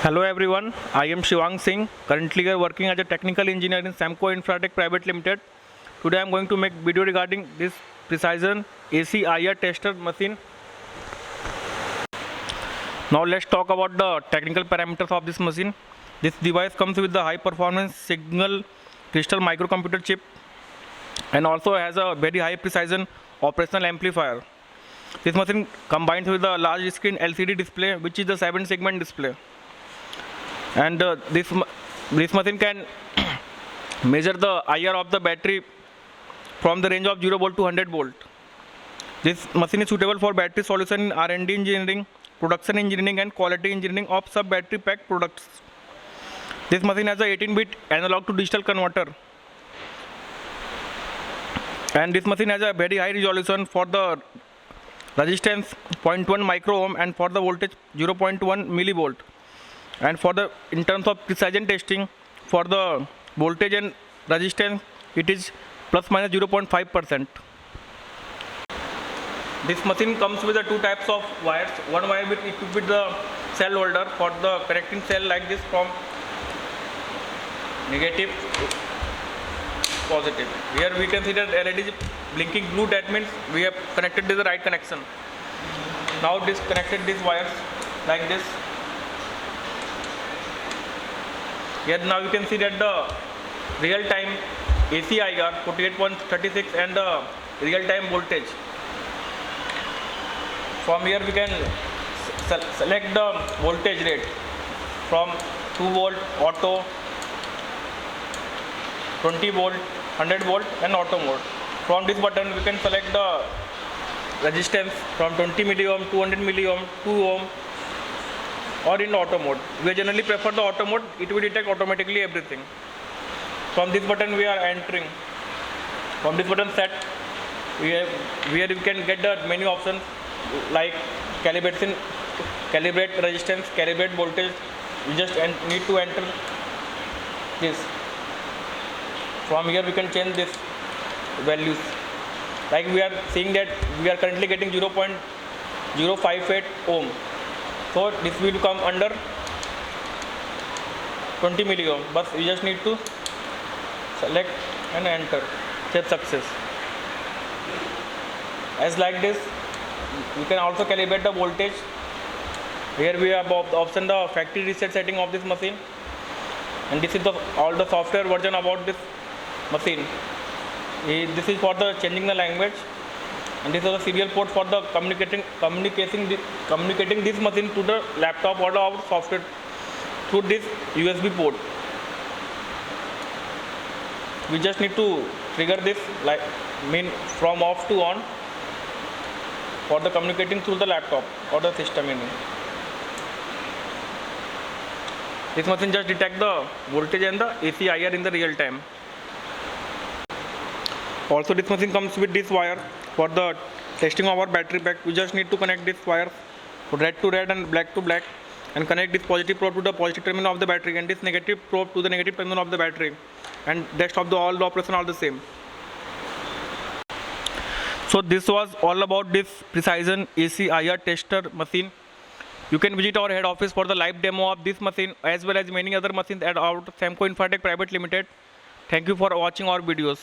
Hello everyone, I am Shivang Singh, currently working as a technical engineer in Semco Infratech Private Limited. Today I am going to make video regarding this precision AC IR tester machine. Now let's talk about the technical parameters of this machine. This device comes with the high performance signal crystal microcomputer chip and also has a very high precision operational amplifier. This machine combines with a large screen LCD display, which is the 7-segment display. And this machine can measure the IR of the battery from the range of 0 volt to 100 volt. This machine is suitable for battery solution in R&D engineering, production engineering and quality engineering of sub-battery pack products. This machine has a 18-bit analog to digital converter. And this machine has a very high resolution for the resistance 0.1 micro ohm and for the voltage 0.1 millivolt. And for the in terms of precision testing, for the voltage and resistance, it is plus minus 0.5%. This machine comes with the two types of wires. One wire with equipped with the cell holder for the connecting cell like this from negative to positive. Here we can see that LED is blinking blue, that means we have connected to the right connection. Now disconnected these wires like this. Here now you can see that the real time AC IR 48.36 and the real time voltage. From here we can select the voltage rate from 2 volt auto, 20 volt, 100 volt and auto mode. From this button we can select the resistance from 20 milliohm, 200 milliohm, 2 ohm or in auto mode. We generally prefer the auto mode, it will detect automatically everything. From this button we are entering. From this button set, where we can get the menu options like calibrate resistance, calibrate voltage. We just need to enter this. From here we can change this values. Like we are seeing that we are currently getting 0.058 ohm. So this will come under 20 milliohm, but we just need to select and enter. Set success. As like this, we can also calibrate the voltage. Here we have the option the factory reset setting of this machine, and this is all the software version about this machine. This is for the changing the language, and this is the serial port for the communicating this machine to the laptop or our software through this USB port. We just need to trigger this like from off to on for the communicating through the laptop or the system. This machine just detect the voltage and the AC IR in the real time. Also this machine comes with this wire for the testing of our battery pack. We just need to connect this wire red to red and black to black and connect this positive probe to the positive terminal of the battery and this negative probe to the negative terminal of the battery, and rest of all the operation are the same. So this was all about this precision AC IR tester machine. You can visit our head office for the live demo of this machine as well as many other machines at our Semco Infratech Private Limited. Thank you for watching our videos.